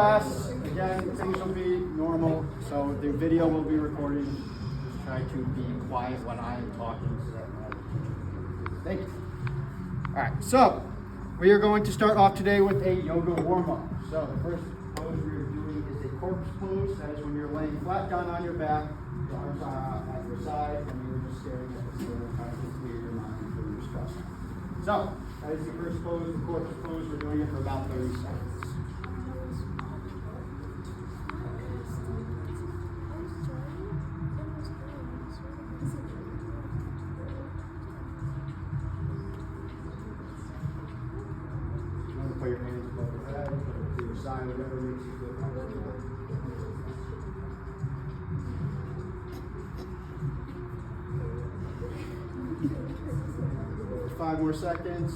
Again, things will be normal, so the video will be recorded. Just try to be quiet when I am talking. Thank you. All right, so we are going to start off today with a yoga warm-up. So the first pose we are doing is a corpse pose. That is when you're laying flat down on your back, your arms are at your side, and you're just staring at the ceiling, trying to clear your mind from your stress. So that is the first pose, the corpse pose. We're doing it for about 30 seconds. 5 more seconds.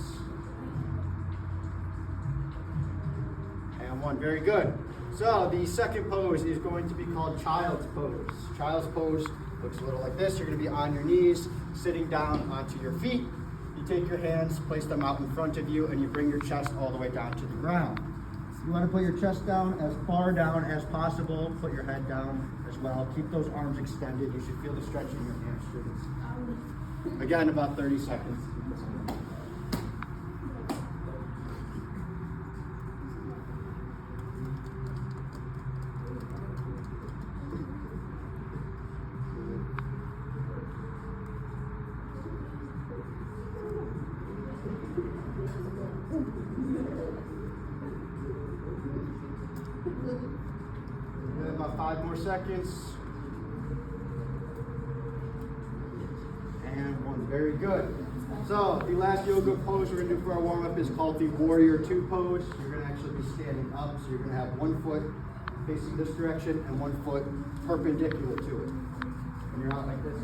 And 1. Very good. So the second pose is going to be called child's pose. Child's pose looks a little like this. You're going to be on your knees, sitting down onto your feet. You take your hands, place them out in front of you, and you bring your chest all the way down to the ground. You want to put your chest down as far down as possible. Put your head down as well. Keep those arms extended. You should feel the stretch in your hamstrings. Again, about 30 seconds. About 5 more seconds. And 1. Very good. So the last yoga pose we're going to do for our warm-up is called the Warrior 2 pose. You're going to actually be standing up, so you're going to have 1 foot facing this direction and 1 foot perpendicular to it. And you're out like this.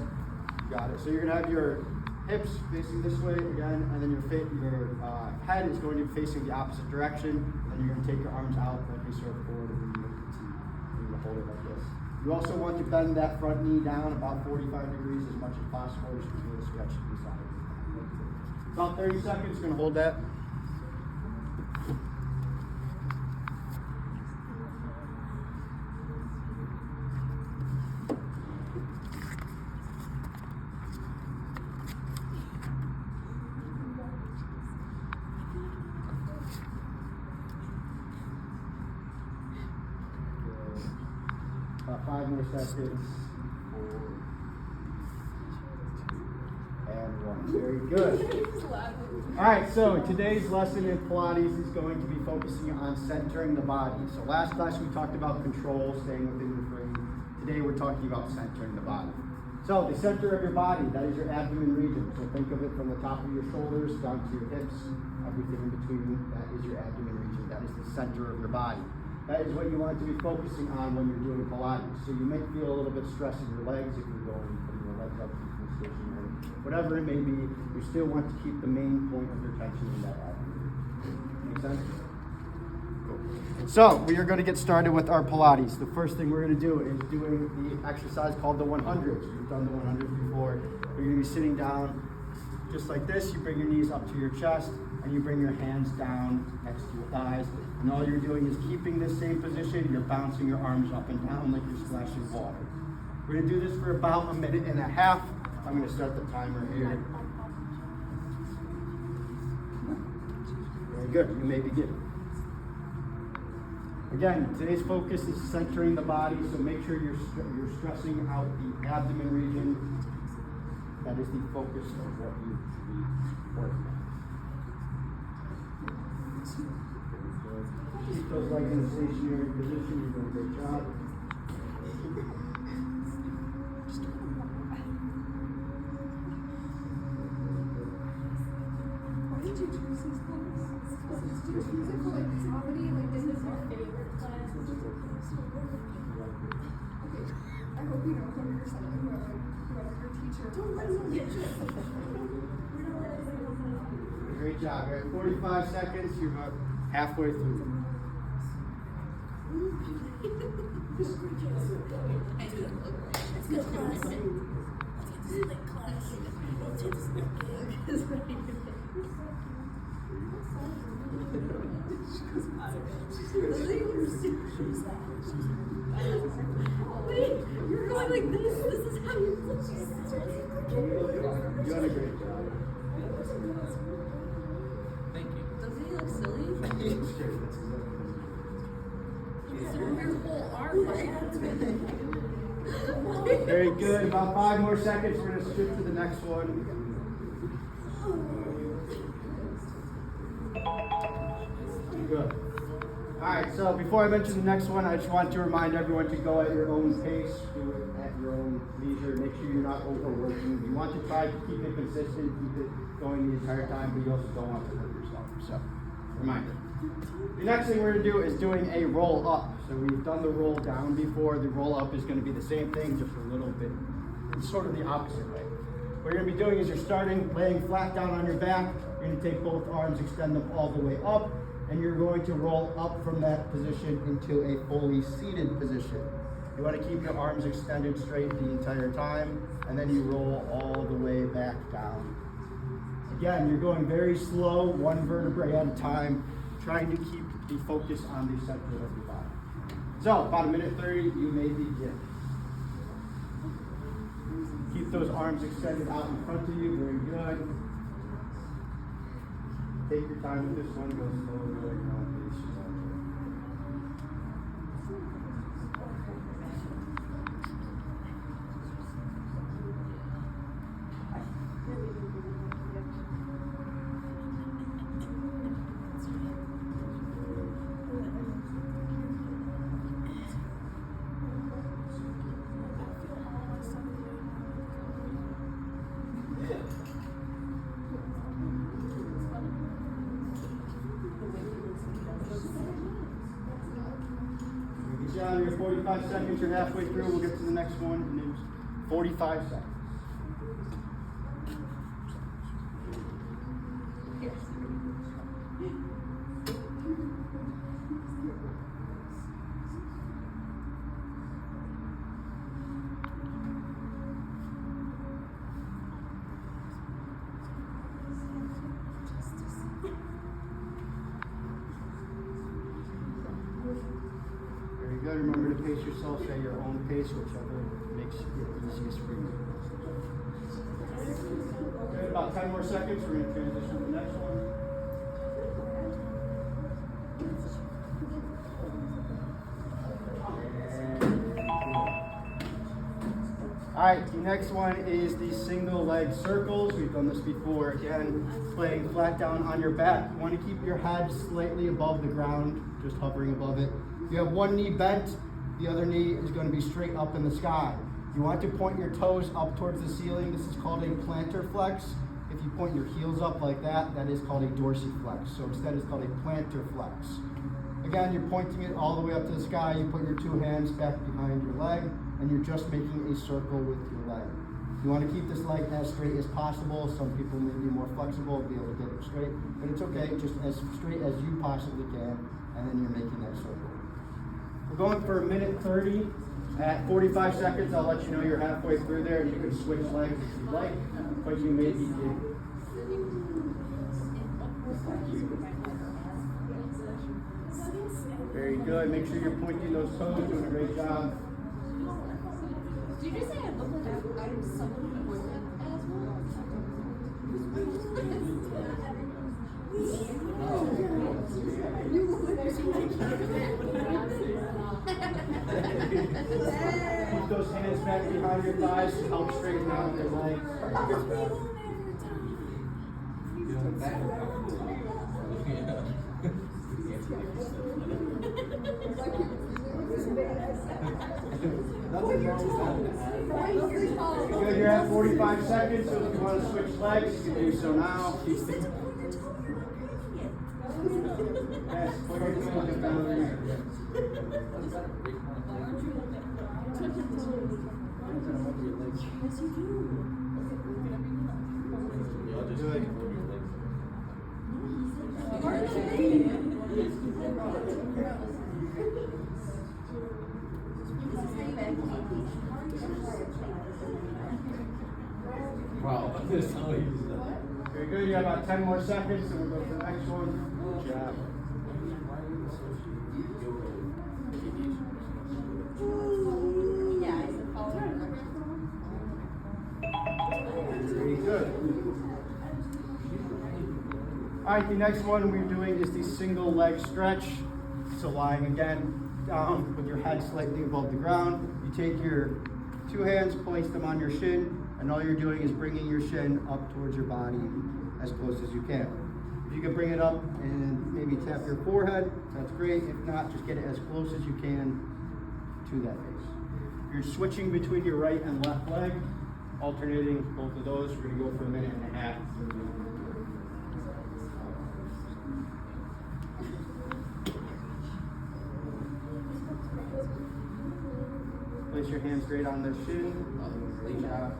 Got it. So you're going to have your hips facing this way again, and then your head is going to be facing the opposite direction. And then you're going to take your arms out like a surfboard. Hold it like this. You also want to bend that front knee down about 45 degrees as much as possible. You should feel the stretch inside. About 30 seconds, you're going to hold that. About 5 more seconds. 4 and 1. Very good. All right, so today's lesson in Pilates is going to be focusing on centering the body. So last class we talked about control, staying within the frame. Today we're talking about centering the body. So the center of your body, that is your abdomen region. So think of it from the top of your shoulders down to your hips, everything in between, that is your abdomen region. That is the center of your body. That is what you want to be focusing on when you're doing Pilates. So you may feel a little bit stress in your legs if you're going putting your legs up, keeping stationary. Whatever it may be, you still want to keep the main point of your tension in that abdomen. Make sense? Cool. So we are going to get started with our Pilates. The first thing we're going to do is doing the exercise called the 100s. You've done the 100s before. You're going to be sitting down just like this. You bring your knees up to your chest, and you bring your hands down next to your thighs. And all you're doing is keeping this same position. You're bouncing your arms up and down like you're splashing water. We're going to do this for about 1.5 minutes. I'm going to start the timer here. Very good. You may begin. Again, today's focus is centering the body, so make sure you're stressing out the abdomen region. That is the focus of what you should be working on. Keep those legs in a stationary position. You're doing a great job. Why did you choose this class? It's just musical, like comedy, like this is your favorite class. Okay, I hope you know 100% whoever your teacher. Don't let them get you. Great job. You're at 45 seconds. You're about halfway through. Let's go class. Wait, you're going like this. This is how you look. You're doing a great job. Thank you. Doesn't he look silly? Sure, that's exactly Consider your whole arm like. Very good. About 5 more seconds. We're going to shift to the next one. Good. All right. So before I mention the next one, I just want to remind everyone to go at your own pace, do it at your own leisure. Make sure you're not overworking. You want to try to keep it consistent, keep it going the entire time, but you also don't want to hurt yourself. So, reminder. The next thing we're going to do is doing a roll up. So we've done the roll down before. The roll up is going to be the same thing, just a little bit. It's sort of the opposite way. What you're going to be doing is you're starting laying flat down on your back. You're going to take both arms, extend them all the way up, and you're going to roll up from that position into a fully seated position. You want to keep your arms extended straight the entire time, and then you roll all the way back down. Again, you're going very slow, one vertebrae at a time, trying to keep the focus on the center of your body. So, about 1:30, you may begin. Keep those arms extended out in front of you, very good. Take your time with this one, go slow, go at your own pace. Good job, you're 45 seconds, you're halfway through, we'll get to the next one in 45 seconds. Very good. Remember to pace yourself at your own pace, whichever makes it easiest for you. Good. About 10 more seconds. We're going to transition to the next one. All right, the next one is the single leg circles. We've done this before. Again, laying flat down on your back. You want to keep your head slightly above the ground, just hovering above it. You have one knee bent, the other knee is going to be straight up in the sky. You want to point your toes up towards the ceiling. This is called a plantar flex. If you point your heels up like that, that is called a dorsiflex. So instead it's called a plantar flex. Again, you're pointing it all the way up to the sky. You put your two hands back behind your leg, and you're just making a circle with your leg. You want to keep this leg as straight as possible. Some people may be more flexible, be able to get it straight, but it's okay, just as straight as you possibly can, and then you're making that circle. We're going for 1:30. At 45 seconds, I'll let you know you're halfway through there, and you can switch legs if you'd like, but you may begin. Very good. Make sure you're pointing those toes. Doing a great job. Did you just say I look like I'm someone with an Keep those hands back behind your thighs to help straighten out your legs. Good, you're at 45 seconds, so if you want to switch legs, you can do so now. Yes, put your toes in boundaries. Good. Wow, this is how easy. Very good. You have about 10 more seconds, and we'll go to the next one. Good job. Very good. All right, the next one we're doing is the single leg stretch. So lying again down with your head slightly above the ground. You take your two hands, place them on your shin, and all you're doing is bringing your shin up towards your body as close as you can. If you can bring it up and maybe tap your forehead, that's great. If not, just get it as close as you can to that base. You're switching between your right and left leg, alternating both of those. We're gonna go for a minute and a half. Place your hands straight on the shin. Good job.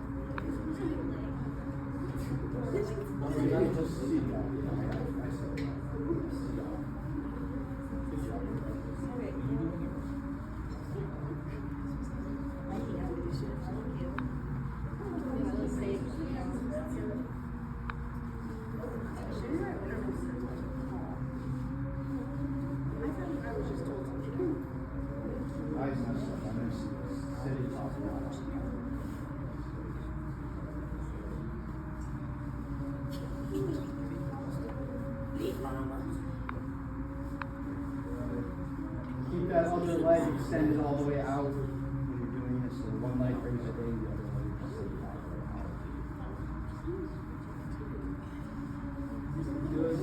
Keep that other leg extended all the way out when you're doing this. So one leg brings it in, the other leg just sits all the way out. Good.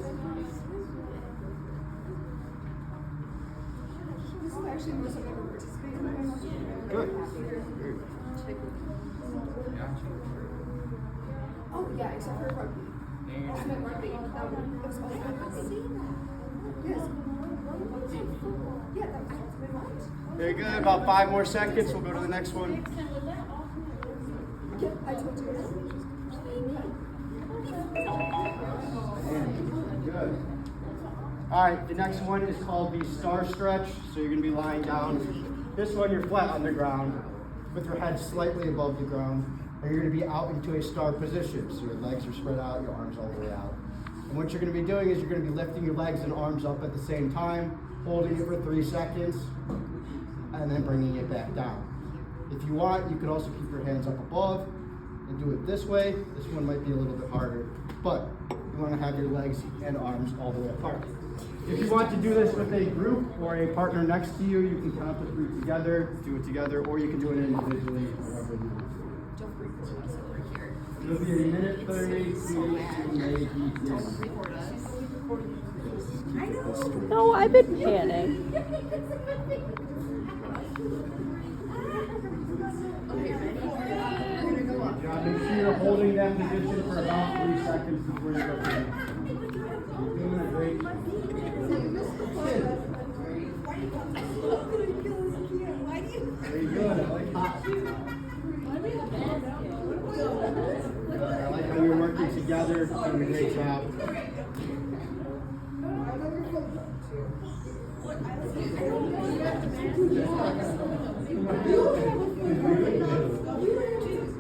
This is actually the most I've ever participated in. Good. Oh, yeah, except for rugby. Ultimate rugby. That was ultimate rugby. Yes. Yeah, that was ultimate rugby. Very good. About 5 more seconds. We'll go to the next one. Yeah, I told you. Good. All right, the next one is called the star stretch. So you're going to be lying down. This one, you're flat on the ground with your head slightly above the ground. And you're going to be out into a star position. So your legs are spread out, your arms all the way out. And what you're going to be doing is you're going to be lifting your legs and arms up at the same time, holding it for 3 seconds, and then bringing it back down. If you want, you could also keep your hands up above and do it this way. This one might be a little bit harder, but you want to have your legs and arms all the way apart. If you want to do this with a group or a partner next to you, you can count the 3 together, do it together, or you can do it individually, whatever you want. It'll be a minute 30, No, I've been panning. Make sure you're holding that position for about 3 seconds before you go down. You're doing a great job. Very good. I like that. I like how you're working together. Doing a great job.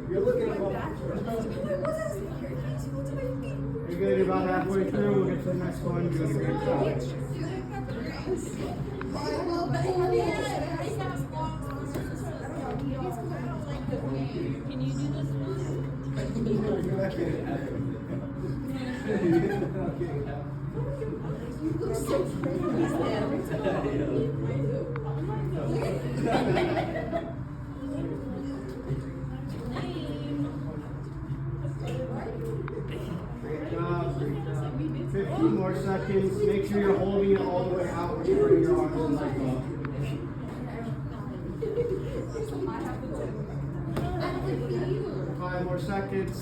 You're looking at You're good. You're about halfway through. We'll get to the next one. Doing a great job. Can you do this Great job. 15 more seconds. Make sure you're holding it all the way out when you bring your arms and legs up. 5 more seconds.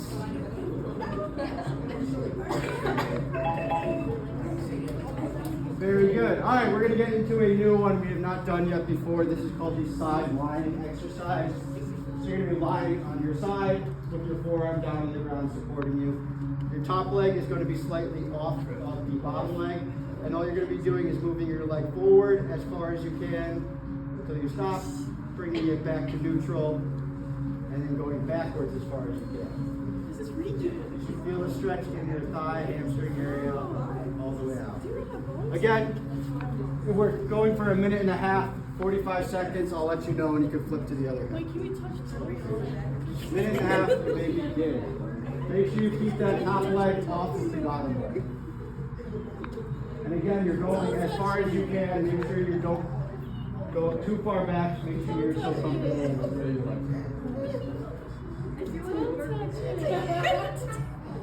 Very good. All right, we're going to get into a new one we have not done yet before. This is called the side lying exercise. So you're going to be lying on your side with your forearm down on the ground supporting you. Your top leg is going to be slightly off of the bottom leg. And all you're going to be doing is moving your leg forward as far as you can until you stop, bringing it back to neutral, and then going backwards as far as you can. Feel the stretch in your thigh, hamstring area, all the way out. Again, we're going for a minute and a half, 45 seconds. I'll let you know when you can flip to the other hand. Can we touch the Minute and a half, maybe begin. Make sure you keep that top leg off of the bottom leg. And again, you're going as far as you can. Make sure you don't go too far back. Make sure you're still comfortable with where your legs are.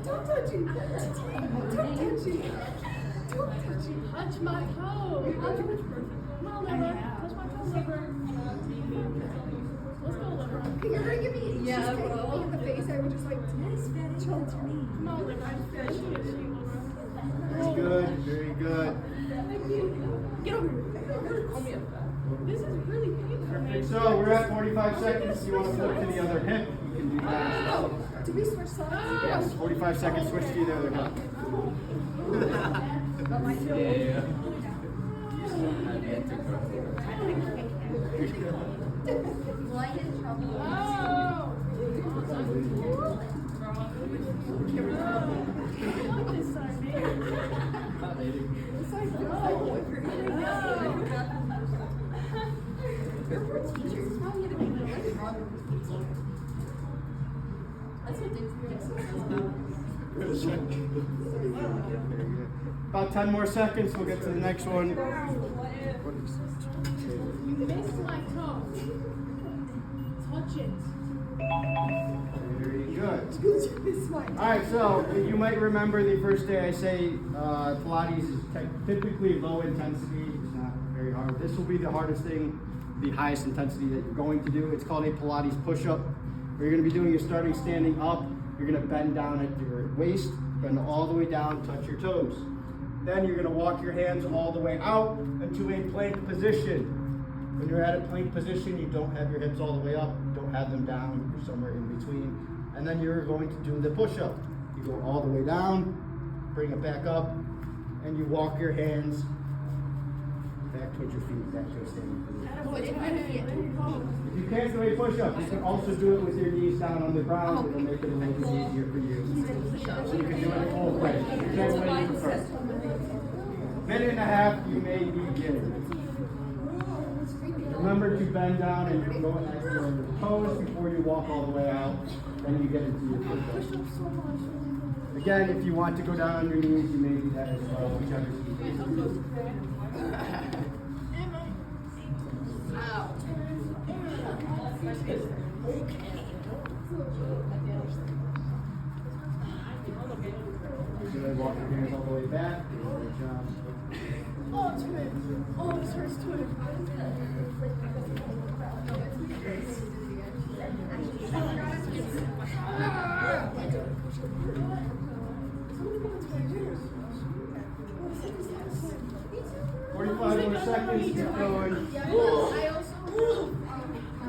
Don't touch it. Don't touch it. Don't touch it. touch my toe. Come on, Liver. Touch my toe, Liver. Let's go, Liver. You're gonna give me Yeah, cheesecake bro. in the face. I would just like choke to me. Come on, Liver. She is, Liver. Very good, very good. Get over here. This is really painful, man. So we're at 45 seconds. You want to flip to the other hip, you can do that as well. Do we switch sides? Yes, 45 seconds, switch to the other hip. About 10 more seconds, we'll get to the next one. You missed my toe. Touch it. Very good. This one. Alright, so you might remember the first day I say Pilates is typically low intensity. It's not very hard. This will be the hardest thing, the highest intensity that you're going to do. It's called a Pilates push-up. What you're going to be doing is starting standing up. You're going to bend down at your waist, bend all the way down, touch your toes. Then you're going to walk your hands all the way out into a plank position. When you're at a plank position, you don't have your hips all the way up, you don't have them down, you're somewhere in between. And then you're going to do the push-up. You go all the way down, bring it back up, and you walk your hands back towards your feet, back to a standing position. If you can't do a push-up, you can also do it with your knees down on the ground. It'll make it a little bit easier for you. So you can do it both ways, whichever way you prefer. Minute and a half, you may begin. Remember to bend down and you go at your toes before you walk all the way out. Then you get into your push-up. Again, if you want to go down on your knees, you may do that as well, whichever is easier. Good. Walk your hands all the way back. Good job. Oh, twin. Oh, this hurts, twin. 45 more seconds, keep going. I also.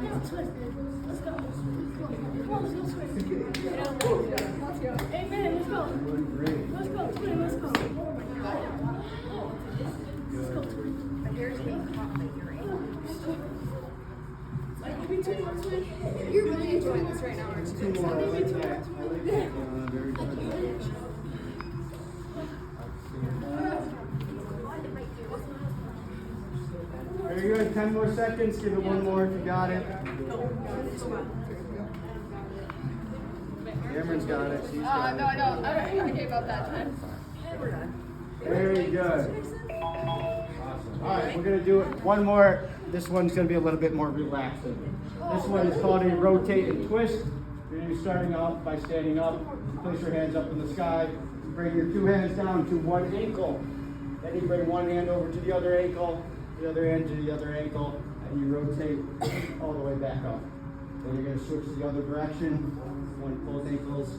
Let's go. Come on, let's go, twin. Amen, let's go. Great. Let's go, twin, let's go. Let's go, twin. Me too, twin. You're really enjoying this right now, aren't you? Two more. I like that. I like that. Very good. Very good. 10 more seconds. Give it one more if you got it. Cameron's got it. She's got No, I don't. I gave up that time. Very good. Awesome. All right, we're going to do it one more. This one's going to be a little bit more relaxing. This one is called a rotate and twist. You're going to be starting off by standing up. Place your hands up in the sky. Bring your two hands down to one ankle. Then you bring one hand over to the other ankle, the other hand to the other ankle, and you rotate all the way back up. Then you're going to switch the other direction. Both ankles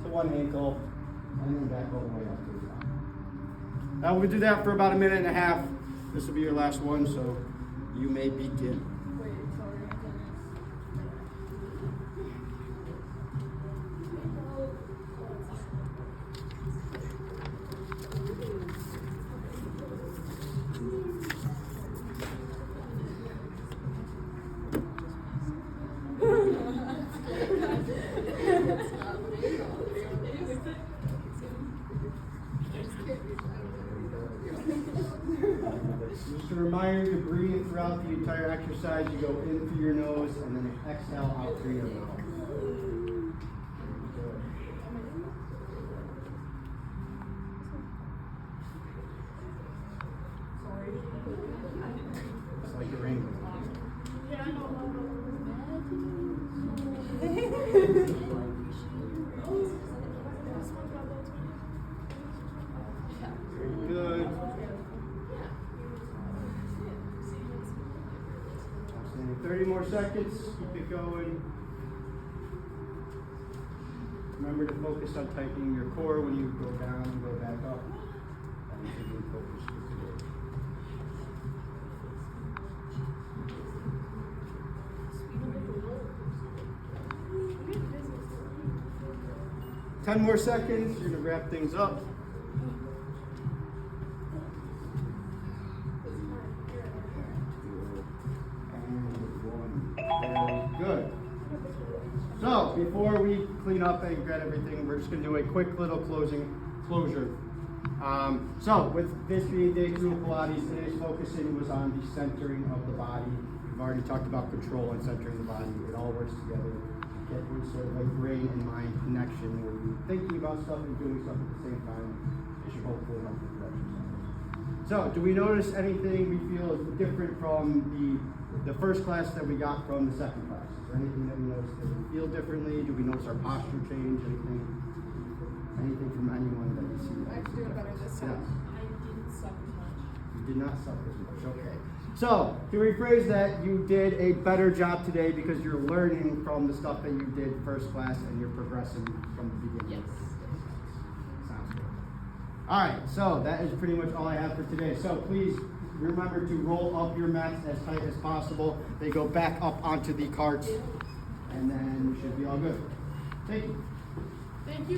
to one ankle, and then back all the way up to the top. Now we'll do that for about a minute and a half. This will be your last one, so you may begin. exercise, you go in through your nose and then exhale out through your mouth. It's like a rainbow. Yeah, I know. Very good. Outstanding. 30 more seconds. Keep it going. Remember to focus on tightening your core when you go down and go back up. That is a good focus for today. Ten more seconds. You're gonna wrap things up. And 1. Very good. So before we clean up and get everything, we're just gonna do a quick little closure. So with this being day 2 of Pilates, today's focusing was on the centering of the body. We've already talked about control and centering the body. It all works together. Get this sort of like brain and mind connection where you're thinking about stuff and doing stuff at the same time. It should hopefully help with the exercise. So do we notice anything we feel is different from the first class that we got from the second class? Is there anything that we noticed that we feel differently? Do we notice our posture change? Anything from anyone that you see? I do it better this time. I didn't suck as much. You did not suffer as much, okay. So, to rephrase that, you did a better job today because you're learning from the stuff that you did first class and you're progressing from the beginning. Yes. Sounds good. Alright, so that is pretty much all I have for today. So please remember to roll up your mats as tight as possible. They go back up onto the carts and then we should be all good. Thank you. Thank you.